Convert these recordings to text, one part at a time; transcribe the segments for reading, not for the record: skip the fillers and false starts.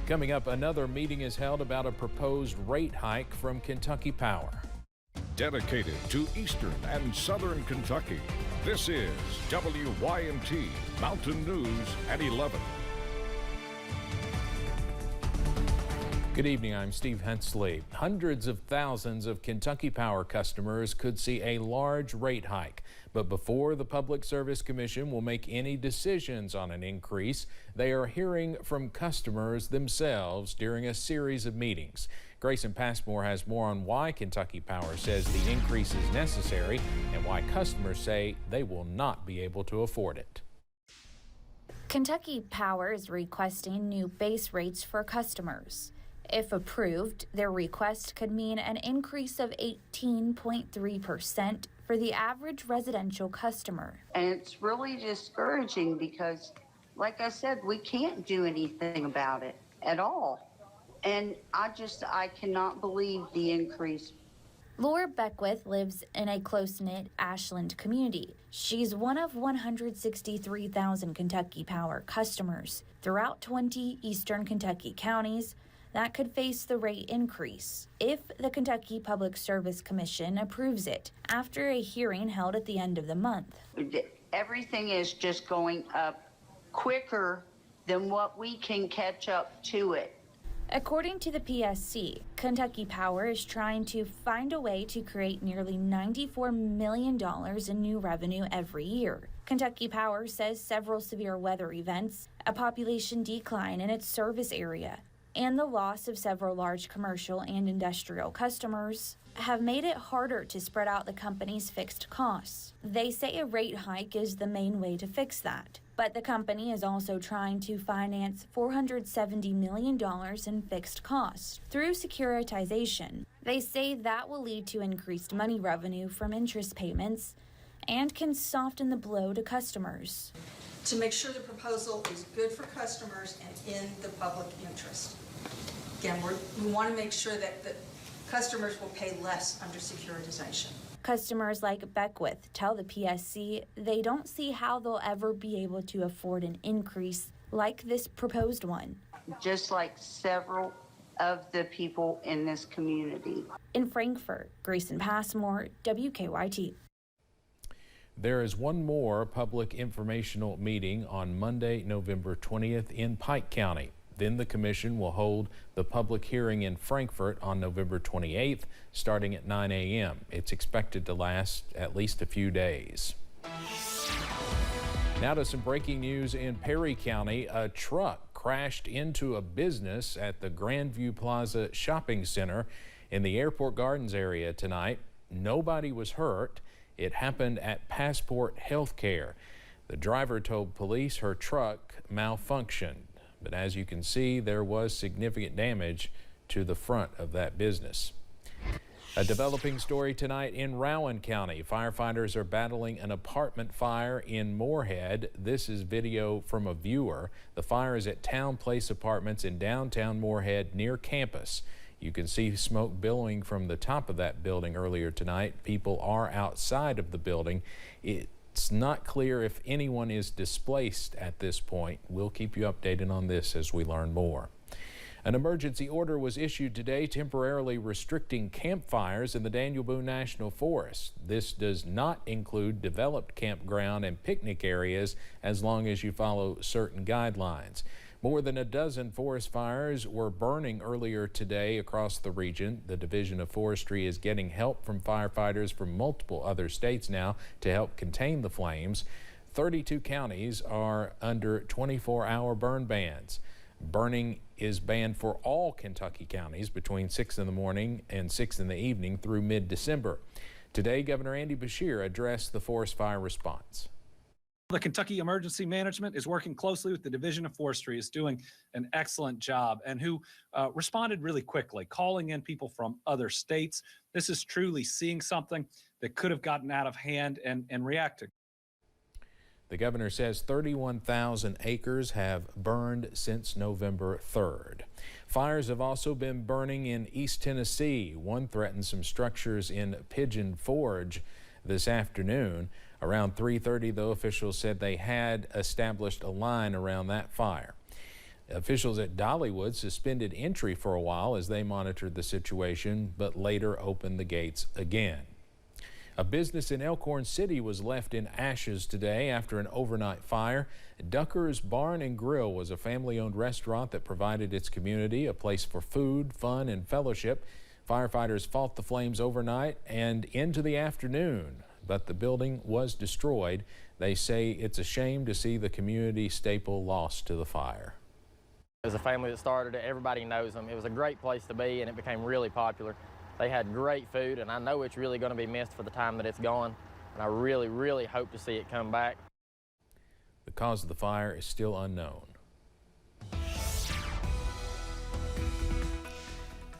Coming up, another meeting is held about a proposed rate hike from Kentucky Power. Dedicated to Eastern and Southern Kentucky, this is WYMT Mountain News at 11. Good evening, I'm Steve Hensley. Hundreds of thousands of Kentucky Power customers could see a large rate hike. But before the Public Service Commission will make any decisions on an increase, they are hearing from customers themselves during a series of meetings. Grayson Passmore has more on why Kentucky Power says the increase is necessary and why customers say they will not be able to afford it. Kentucky Power is requesting new base rates for customers. If approved, their request could mean an increase of 18.3% for the average residential customer. And it's really discouraging because, like I said, we can't do anything about it at all. And I cannot believe the increase. Laura Beckwith lives in a close-knit Ashland community. She's one of 163,000 Kentucky Power customers throughout 20 eastern Kentucky counties that could face the rate increase if the Kentucky Public Service Commission approves it after a hearing held at the end of the month. Everything is just going up quicker than what we can catch up to it. According to the PSC, Kentucky Power is trying to find a way to create nearly $94 million in new revenue every year. Kentucky Power says several severe weather events, a population decline in its service area, and the loss of several large commercial and industrial customers have made it harder to spread out the company's fixed costs. They say a rate hike is the main way to fix that. But the company is also trying to finance $470 million in fixed costs through securitization. They say that will lead to increased money revenue from interest payments and can soften the blow to customers. To make sure the proposal is good for customers and in the public interest. Again, we want to make sure that the customers will pay less under securitization. Customers like Beckwith tell the PSC they don't see how they'll ever be able to afford an increase like this proposed one. Just like several of the people in this community. In Frankfort, Grayson Passmore, WKYT. There is one more public informational meeting on Monday, November 20th in Pike County. Then the commission will hold the public hearing in Frankfort on November 28th, starting at 9 a.m. It's expected to last at least a few days. Now to some breaking news in Perry County. A truck crashed into a business at the Grandview Plaza Shopping Center in the Airport Gardens area tonight. Nobody was hurt. It happened at Passport Healthcare. The driver told police her truck malfunctioned, but as you can see, there was significant damage to the front of that business. A developing story tonight in Rowan County. Firefighters are battling an apartment fire in Moorhead. This is video from a viewer. The fire is at Town Place Apartments in downtown Moorhead near campus. You can see smoke billowing from the top of that building earlier tonight. People are outside of the building. It's not clear if anyone is displaced at this point. We'll keep you updated on this as we learn more. An emergency order was issued today temporarily restricting campfires in the Daniel Boone National Forest. This does not include developed campground and picnic areas as long as you follow certain guidelines. More than a dozen forest fires were burning earlier today across the region. The Division of Forestry is getting help from firefighters from multiple other states now to help contain the flames. 32 counties are under 24-hour burn bans. Burning is banned for all Kentucky counties between 6 in the morning and 6 in the evening through mid-December. Today, Governor Andy Beshear addressed the forest fire response. The Kentucky Emergency Management is working closely with the Division of Forestry, is doing an excellent job, and who responded really quickly, calling in people from other states. This is truly seeing something that could have gotten out of hand and reacting. The governor says 31,000 acres have burned since November 3rd. Fires have also been burning in East Tennessee. One threatened some structures in Pigeon Forge this afternoon. Around 3:30, though, officials said they had established a line around that fire. Officials at Dollywood suspended entry for a while as they monitored the situation, but later opened the gates again. A business in Elkhorn City was left in ashes today after an overnight fire. Ducker's Barn and Grill was a family-owned restaurant that provided its community a place for food, fun, and fellowship. Firefighters fought the flames overnight and into the afternoon, but the building was destroyed. They say it's a shame to see the community staple lost to the fire. It was a family that started it. Everybody knows them. It was a great place to be, and it became really popular. They had great food, and I know it's really going to be missed for the time that it's gone, and I really, really hope to see it come back. The cause of the fire is still unknown.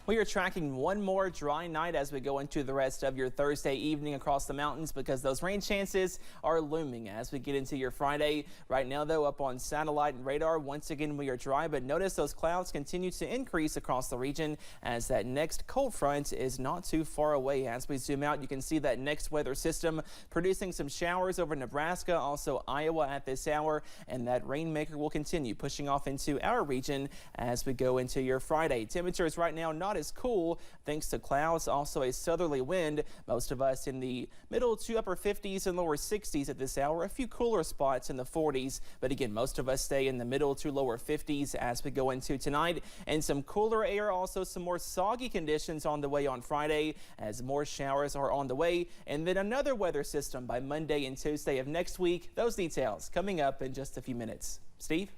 We are tracking one more dry night as we go into the rest of your Thursday evening across the mountains because those rain chances are looming as we get into your Friday. Right now, though, up on satellite and radar, once again, we are dry, but notice those clouds continue to increase across the region as that next cold front is not too far away. As we zoom out, you can see that next weather system producing some showers over Nebraska, also Iowa at this hour, and that rainmaker will continue pushing off into our region as we go into your Friday. Temperatures right now not as cool thanks to clouds, also a southerly wind. Most of us in the middle to upper 50s and lower 60s at this hour. A few cooler spots in the 40s, but again, most of us stay in the middle to lower 50s as we go into tonight. And some cooler air, also some more soggy conditions on the way on Friday as more showers are on the way. And then another weather system by Monday and Tuesday of next week. Those details coming up in just a few minutes. Steve?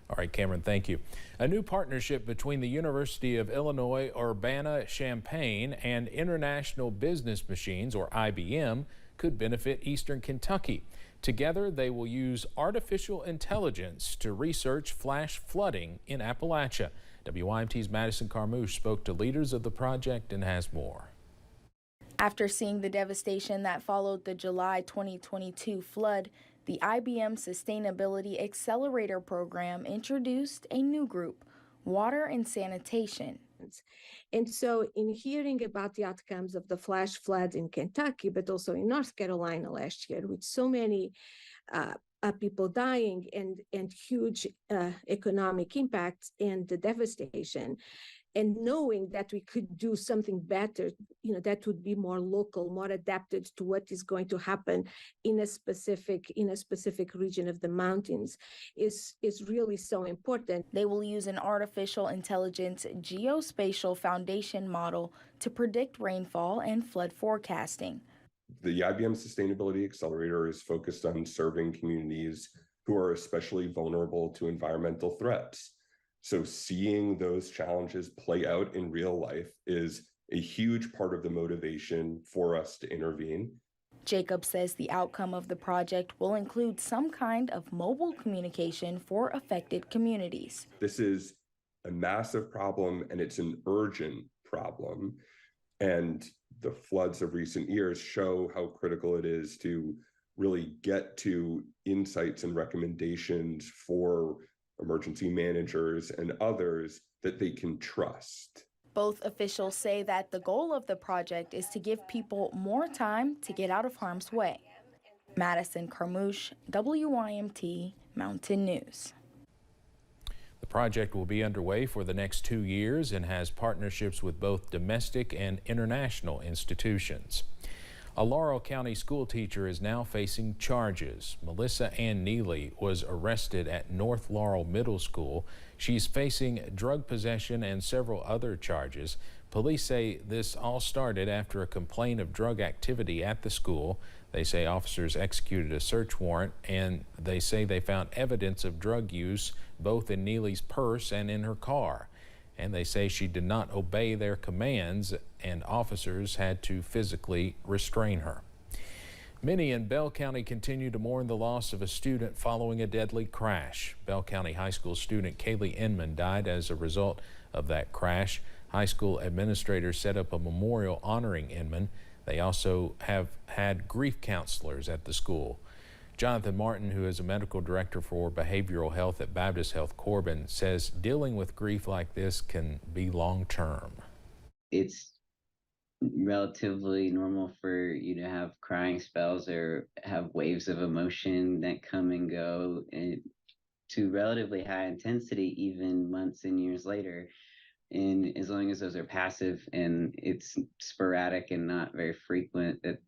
All right, Cameron, thank you. A new partnership between the University of Illinois Urbana-Champaign and International Business Machines, or IBM, could benefit Eastern Kentucky. Together, they will use artificial intelligence to research flash flooding in Appalachia. WYMT's Madison Carmouche spoke to leaders of the project and has more. After seeing the devastation that followed the July 2022 flood, the IBM Sustainability Accelerator Program introduced a new group, Water and Sanitation. And so in hearing about the outcomes of the flash floods in Kentucky, but also in North Carolina last year, with so many people dying and huge economic impacts and the devastation, and knowing that we could do something better, that would be more local, more adapted to what is going to happen in a specific region of the mountains is really so important. They will use an artificial intelligence geospatial foundation model to predict rainfall and flood forecasting. The IBM Sustainability Accelerator is focused on serving communities who are especially vulnerable to environmental threats. So seeing those challenges play out in real life is a huge part of the motivation for us to intervene. Jacob says the outcome of the project will include some kind of mobile communication for affected communities. This is a massive problem and it's an urgent problem. And the floods of recent years show how critical it is to really get to insights and recommendations for emergency managers and others that they can trust. Both officials say that the goal of the project is to give people more time to get out of harm's way. Madison Carmouche, WYMT Mountain News. The project will be underway for the next 2 years and has partnerships with both domestic and international institutions. A Laurel County school teacher is now facing charges. Melissa Ann Neely was arrested at North Laurel Middle School. She's facing drug possession and several other charges. Police say this all started after a complaint of drug activity at the school. They say officers executed a search warrant, and they say they found evidence of drug use both in Neely's purse and in her car. And they say she did not obey their commands and officers had to physically restrain her. Many in Bell County continue to mourn the loss of a student following a deadly crash. Bell County High School student Kaylee Inman died as a result of that crash. High school administrators set up a memorial honoring Inman. They also have had grief counselors at the school. Jonathan Martin, who is a medical director for behavioral health at Baptist Health Corbin, says dealing with grief like this can be long-term. It's relatively normal for you to have crying spells or have waves of emotion that come and go. And to relatively high intensity even months and years later. And as long as those are passive and it's sporadic and not very frequent, that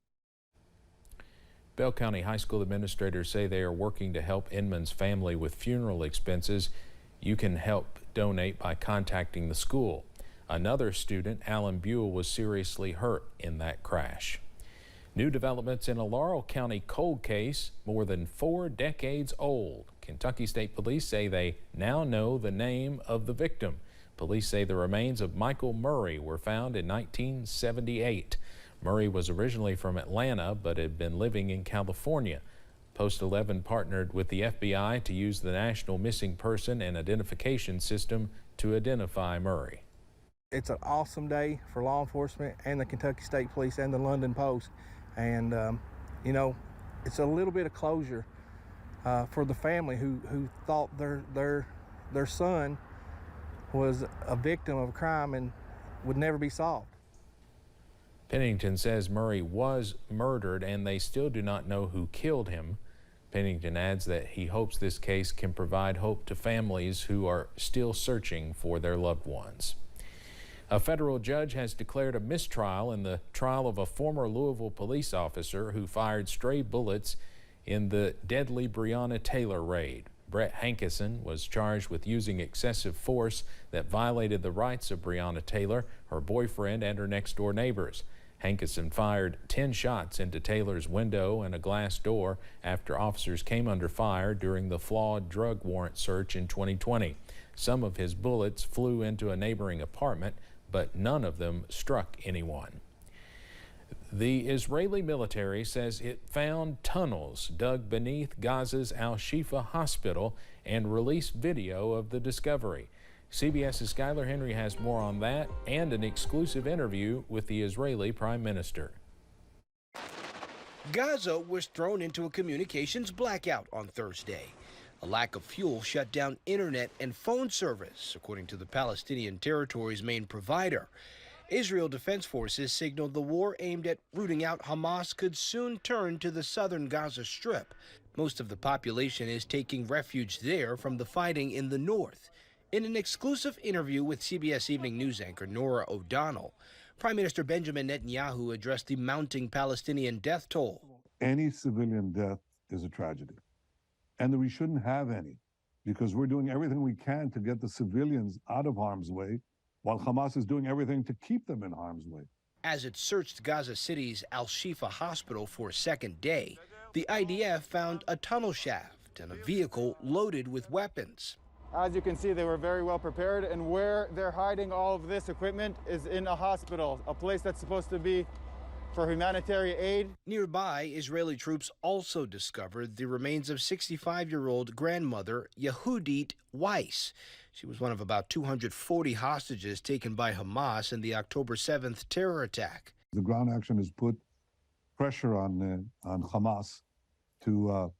Bell County High School administrators say they are working to help Inman's family with funeral expenses. You can help donate by contacting the school. Another student, Alan Buell, was seriously hurt in that crash. New developments in a Laurel County cold case more than 4 decades old. Kentucky State Police say they now know the name of the victim. Police say the remains of Michael Murray were found in 1978. Murray was originally from Atlanta but had been living in California. Post 11 partnered with the FBI to use the National Missing Person and Identification System to identify Murray. It's an awesome day for law enforcement and the Kentucky State Police and the London Post. And, you know, it's a little bit of closure for the family who thought their son was a victim of a crime and would never be solved. Pennington says Murray was murdered and they still do not know who killed him. Pennington adds that he hopes this case can provide hope to families who are still searching for their loved ones. A federal judge has declared a mistrial in the trial of a former Louisville police officer who fired stray bullets in the deadly Breonna Taylor raid. Brett Hankison was charged with using excessive force that violated the rights of Breonna Taylor, her boyfriend, and her next-door neighbors. Hankison fired 10 shots into Taylor's window and a glass door after officers came under fire during the flawed drug warrant search in 2020. Some of his bullets flew into a neighboring apartment, but none of them struck anyone. The Israeli military says it found tunnels dug beneath Gaza's Al-Shifa hospital and released video of the discovery. CBS's Skylar Henry has more on that and an exclusive interview with the Israeli Prime Minister. Gaza was thrown into a communications blackout on Thursday. A lack of fuel shut down internet and phone service, according to the Palestinian Territory's main provider. Israel Defense Forces signaled the war aimed at rooting out Hamas could soon turn to the southern Gaza Strip. Most of the population is taking refuge there from the fighting in the north. In an exclusive interview with CBS Evening News anchor Norah O'Donnell, Prime Minister Benjamin Netanyahu addressed the mounting Palestinian death toll. Any civilian death is a tragedy, and that we shouldn't have any, because we're doing everything we can to get the civilians out of harm's way, while Hamas is doing everything to keep them in harm's way. As it searched Gaza City's Al-Shifa hospital for a second day, the IDF found a tunnel shaft and a vehicle loaded with weapons. As you can see, they were very well prepared, and where they're hiding all of this equipment is in a hospital, a place that's supposed to be for humanitarian aid. Nearby, Israeli troops also discovered the remains of 65-year-old grandmother Yehudit Weiss. She was one of about 240 hostages taken by Hamas in the October 7th terror attack. The ground action has put pressure on Hamas to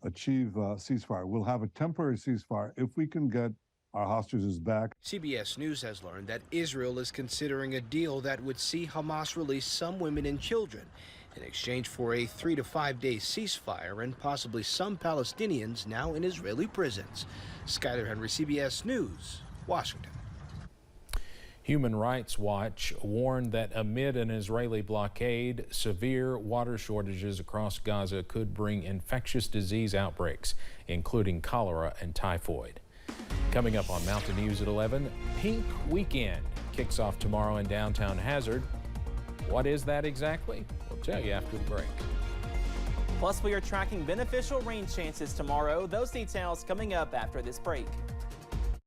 achieve a ceasefire. We'll have a temporary ceasefire if we can get our hostages back. CBS News has learned that Israel is considering a deal that would see Hamas release some women and children in exchange for a 3 to 5 day ceasefire and possibly some Palestinians now in Israeli prisons. Skylar Henry, CBS News, Washington. Human Rights Watch warned that amid an Israeli blockade, severe water shortages across Gaza could bring infectious disease outbreaks, including cholera and typhoid. Coming up on Mountain News at 11, Pink Weekend kicks off tomorrow in downtown Hazard. What is that exactly? We'll tell you after the break. Plus, we are tracking beneficial rain chances tomorrow. Those details coming up after this break.